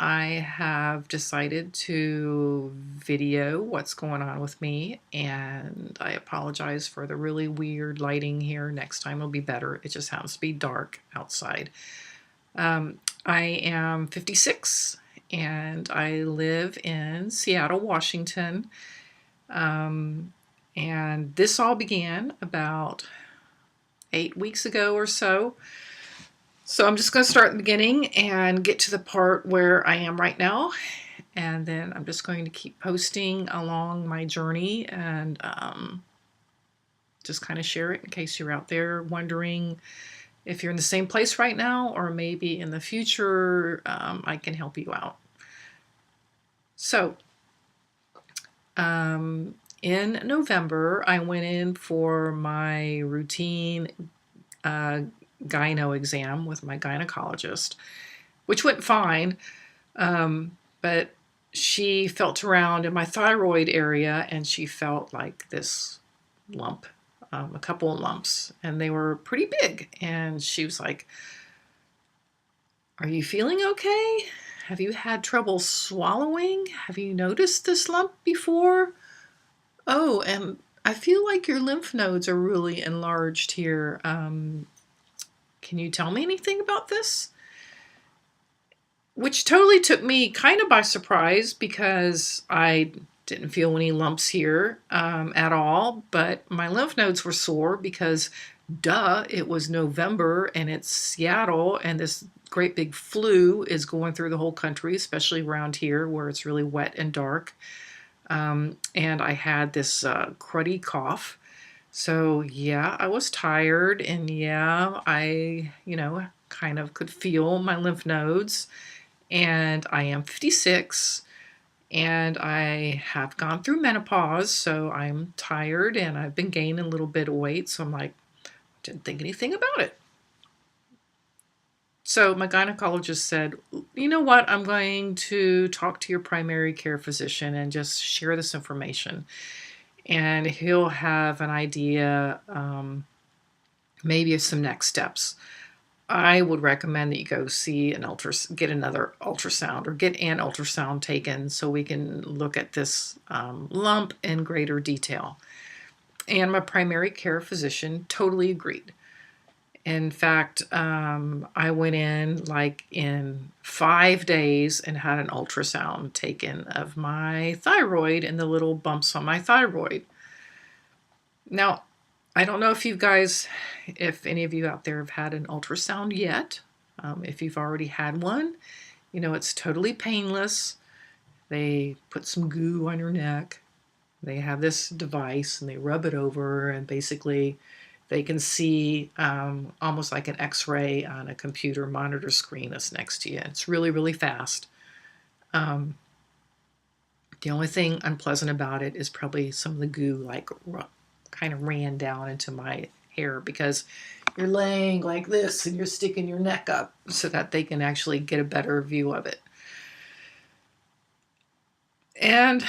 I have decided to video what's going on with me, and I apologize for the really weird lighting here. Next time will be better. It just happens to be dark outside. I am 56 and I live in Seattle, Washington. And this all began about 8 weeks ago or so. So I'm just going to start at the beginning and get to the part where I am right now. And then I'm just going to keep posting along my journey and just kind of share it in case you're out there wondering if you're in the same place right now, or maybe in the future I can help you out. So in November, I went in for my routine gyno exam with my gynecologist, which went fine, but she felt around in my thyroid area and she felt like this lump, a couple of lumps, and they were pretty big. And she was like, "Are you feeling okay? Have you had trouble swallowing? Have you noticed this lump before? Oh, and I feel like your lymph nodes are really enlarged here. Can you tell me anything about this?" Which totally took me kind of by surprise because I didn't feel any lumps here at all, but my lymph nodes were sore because, duh, it was November and it's Seattle and this great big flu is going through the whole country, especially around here where it's really wet and dark. And I had this cruddy cough. So yeah, I was tired, and yeah, I, kind of could feel my lymph nodes. And I am 56 and I have gone through menopause, so I'm tired and I've been gaining a little bit of weight. So I'm like, didn't think anything about it. So my gynecologist said, "You know what? I'm going to talk to your primary care physician and just share this information. And he'll have an idea, maybe of some next steps. I would recommend that you go see get another ultrasound, or get an ultrasound taken so we can look at this lump in greater detail." And my primary care physician totally agreed. In fact, I went in like in 5 days and had an ultrasound taken of my thyroid and the little bumps on my thyroid. Now, I don't know if any of you out there have had an ultrasound yet. If you've already had one, it's totally painless. They put some goo on your neck. They have this device and they rub it over, and basically they can see almost like an X-ray on a computer monitor screen that's next to you. It's really, really fast. The only thing unpleasant about it is probably some of the goo kind of ran down into my hair, because you're laying like this and you're sticking your neck up so that they can actually get a better view of it. And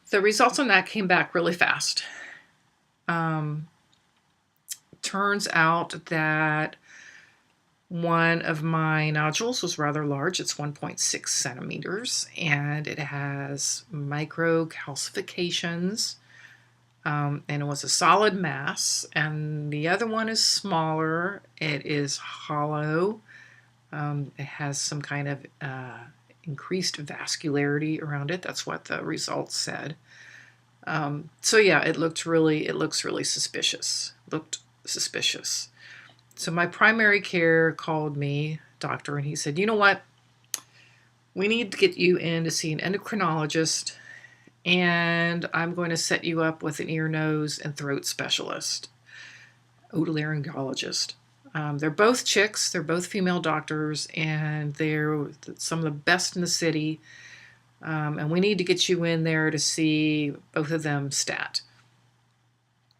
the results on that came back really fast. Turns out that one of my nodules was rather large. It's 1.6 centimeters, and it has microcalcifications. And it was a solid mass, and the other one is smaller. It is hollow. It has some kind of increased vascularity around it. That's what the results said. So yeah, it looks really suspicious. Looked suspicious. So my primary care called me, doctor, and he said, "You know what? We need to get you in to see an endocrinologist, and I'm going to set you up with an ear, nose, and throat specialist, otolaryngologist." They're both chicks. They're both female doctors, and they're some of the best in the city. And we need to get you in there to see both of them stat,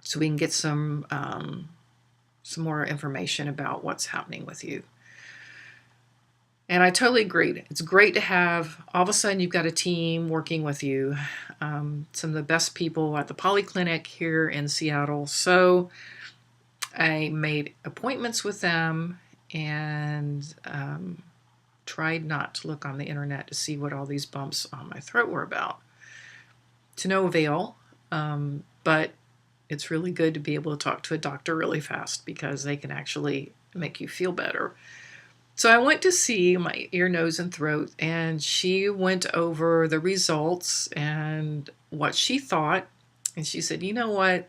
so we can get some more information about what's happening with you. And I totally agreed. It's great to have, all of a sudden, you've got a team working with you. Some of the best people at the polyclinic here in Seattle. So I made appointments with them, and tried not to look on the internet to see what all these bumps on my throat were about. To no avail, but it's really good to be able to talk to a doctor really fast because they can actually make you feel better. So I went to see my ear, nose, and throat, and she went over the results and what she thought. And she said, you know what?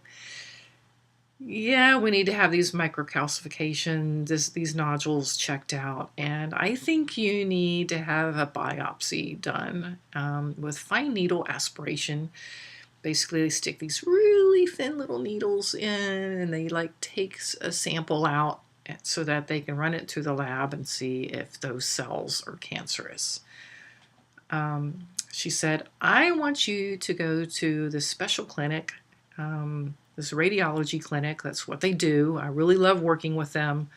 Yeah, we need to have these microcalcifications, these nodules checked out. And I think you need to have a biopsy done with fine needle aspiration. Basically, they stick these really thin little needles in and they like take a sample out so that they can run it through the lab and see if those cells are cancerous. She said, I want you to go to this special clinic, this radiology clinic. That's what they do. I really love working with them.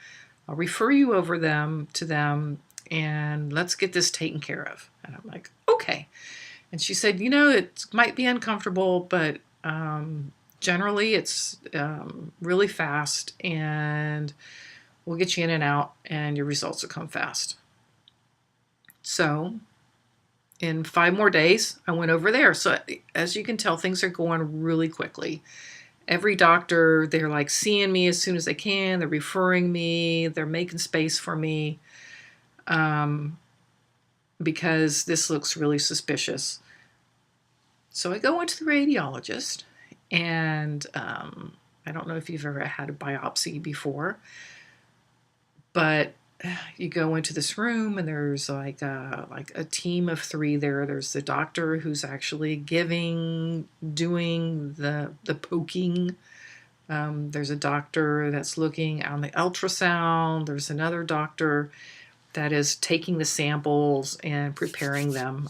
I'll refer you over to them, and let's get this taken care of. And I'm like, okay. And she said, it might be uncomfortable, but generally it's really fast, and we'll get you in and out, and your results will come fast. So in 5 more days, I went over there. So as you can tell, things are going really quickly. Every doctor, they're like seeing me as soon as they can. They're referring me. They're making space for me because this looks really suspicious. So I go into the radiologist, and I don't know if you've ever had a biopsy before, but you go into this room and there's like a team of 3 there. There's the doctor who's actually doing the poking. There's a doctor that's looking on the ultrasound. There's another doctor that is taking the samples and preparing them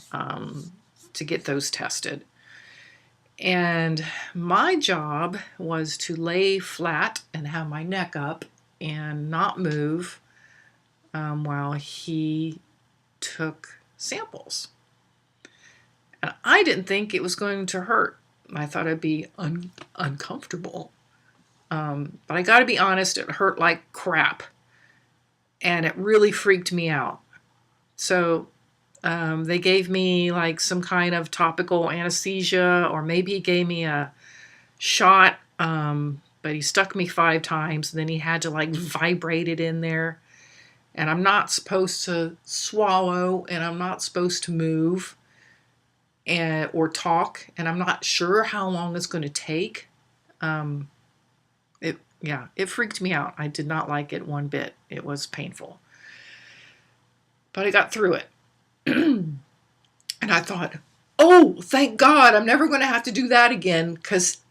to get those tested. And my job was to lay flat and have my neck up and not move while he took samples. And I didn't think it was going to hurt. I thought it'd be uncomfortable. But I got to be honest, it hurt like crap. And it really freaked me out. So they gave me like some kind of topical anesthesia, or maybe he gave me a shot, but he stuck me 5 times, and then he had to like vibrate it in there. And I'm not supposed to swallow, and I'm not supposed to move or talk, and I'm not sure how long it's going to take. It freaked me out. I did not like it one bit. It was painful. But I got through it. And I thought, oh, thank God, I'm never going to have to do that again, because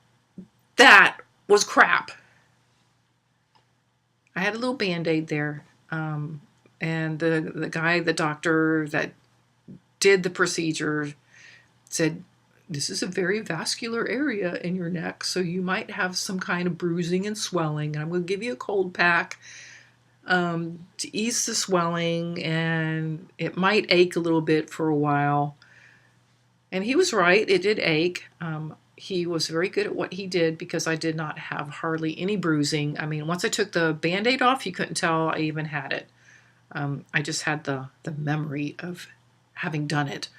that was crap. I had a little Band-Aid there. And the doctor that did the procedure said, this is a very vascular area in your neck, so you might have some kind of bruising and swelling. I'm going to give you a cold pack to ease the swelling, and it might ache a little bit for a while. And he was right. It did ache. He was very good at what he did because I did not have hardly any bruising. I mean, once I took the Band-Aid off, you couldn't tell I even had it. I just had the memory of having done it.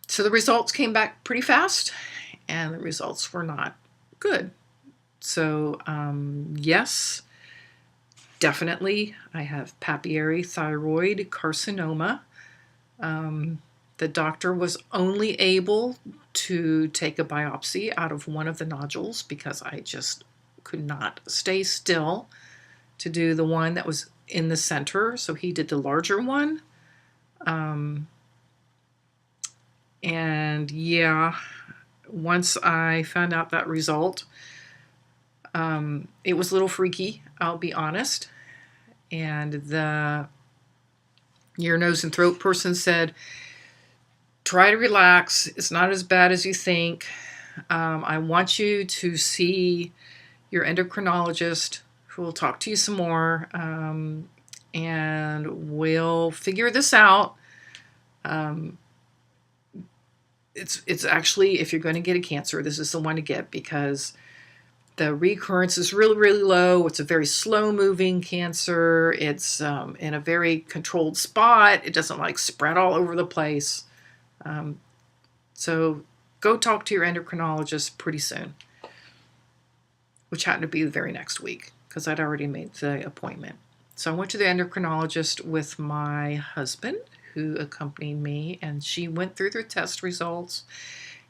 So the results came back pretty fast, and the results were not good. So yes, definitely I have papillary thyroid carcinoma. The doctor was only able to take a biopsy out of one of the nodules because I just could not stay still to do the one that was in the center. So he did the larger one. And yeah, once I found out that result, it was a little freaky, I'll be honest. And the ear, nose, and throat person said, try to relax. It's not as bad as you think. I want you to see your endocrinologist, who will talk to you some more, and we'll figure this out. It's actually, if you're going to get a cancer, this is the one to get, because The recurrence is really, really low. It's a very slow-moving cancer. It's in a very controlled spot. It doesn't like spread all over the place. So go talk to your endocrinologist pretty soon, which happened to be the very next week because I'd already made the appointment. So I went to the endocrinologist with my husband, who accompanied me, and she went through the test results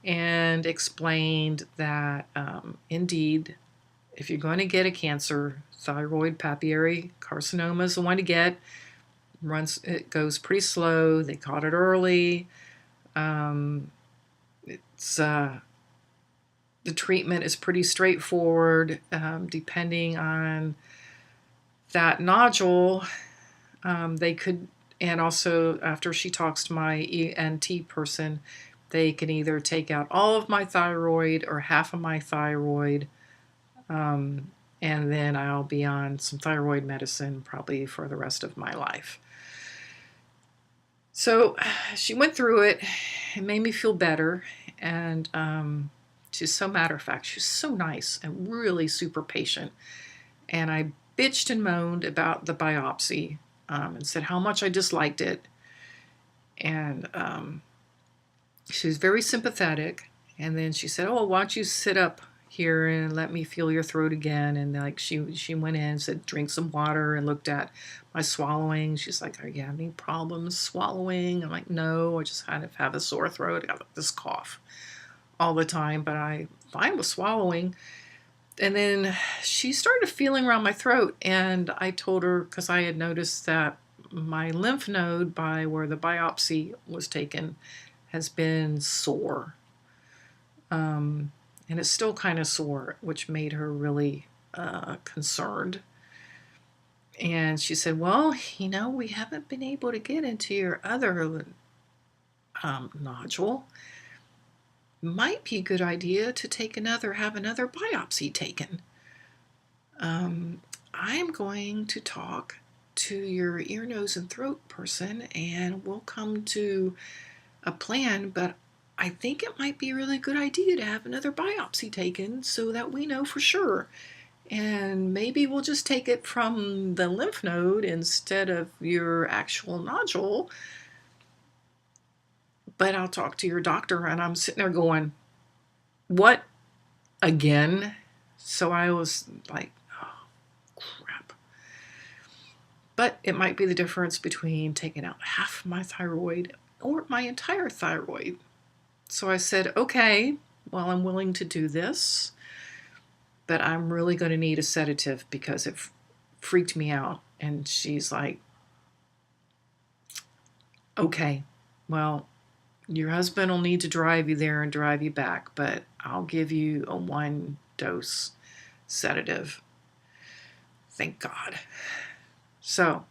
and explained that indeed, if you're going to get a cancer, thyroid papillary carcinoma is the one to get. It goes pretty slow. They caught it early. The treatment is pretty straightforward, depending on that nodule. They could, and also after she talks to my ENT person, they can either take out all of my thyroid or half of my thyroid, and then I'll be on some thyroid medicine probably for the rest of my life. So she went through it. It made me feel better, and she's so matter of fact. She's so nice and really super patient. And I bitched and moaned about the biopsy and said how much I disliked it. And she was very sympathetic. And then she said, "Oh, why don't you sit up here and let me feel your throat again?" And like she went in and said, "Drink some water," and looked at my swallowing. She's like, "Are you having any problems swallowing?" I'm like, "No, I just kind of have a sore throat. I got this cough all the time, but I'm fine with swallowing." And then she started feeling around my throat, and I told her, because I had noticed that my lymph node by where the biopsy was taken has been sore. And it's still kind of sore, which made her really concerned. And she said, "Well, we haven't been able to get into your other nodule. Might be a good idea to have another biopsy taken. I'm going to talk to your ear, nose, and throat person, and we'll come to a plan, but I think it might be a really good idea to have another biopsy taken so that we know for sure. And maybe we'll just take it from the lymph node instead of your actual nodule. But I'll talk to your doctor." And I'm sitting there going, "What? Again?" So I was like, oh, crap. But it might be the difference between taking out half my thyroid or my entire thyroid. So I said, "Okay, well, I'm willing to do this, but I'm really going to need a sedative because it freaked me out." And she's like, "Okay, well, your husband will need to drive you there and drive you back, but I'll give you a 1-dose sedative." Thank God. So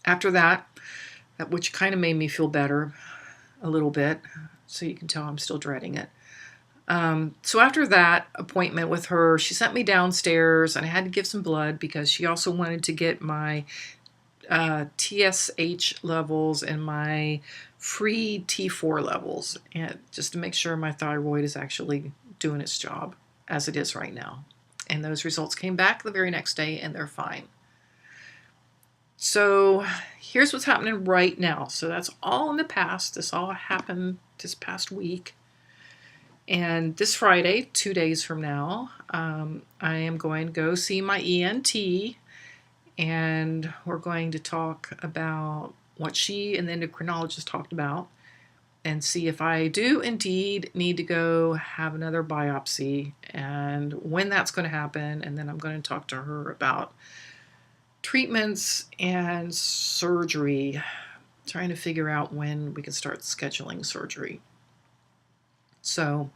after that, which kind of made me feel better a little bit, so you can tell I'm still dreading it. So after that appointment with her, she sent me downstairs, and I had to give some blood because she also wanted to get my TSH levels and my free T4 levels, and just to make sure my thyroid is actually doing its job as it is right now. And those results came back the very next day, and they're fine. So here's what's happening right now. So that's all in the past. This all happened this past week. And this Friday, 2 days from now, I am going to go see my ENT, and we're going to talk about what she and the endocrinologist talked about and see if I do indeed need to go have another biopsy and when that's going to happen. And then I'm going to talk to her about treatments and surgery, trying to figure out when we can start scheduling surgery. So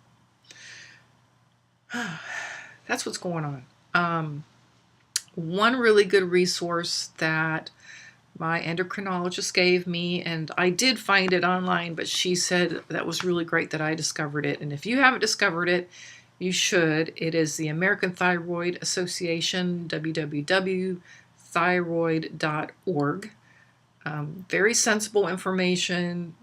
that's what's going on. One really good resource that my endocrinologist gave me, and I did find it online, but she said that was really great that I discovered it. And if you haven't discovered it, you should. It is the American Thyroid Association, www.thyroid.org. Very sensible information,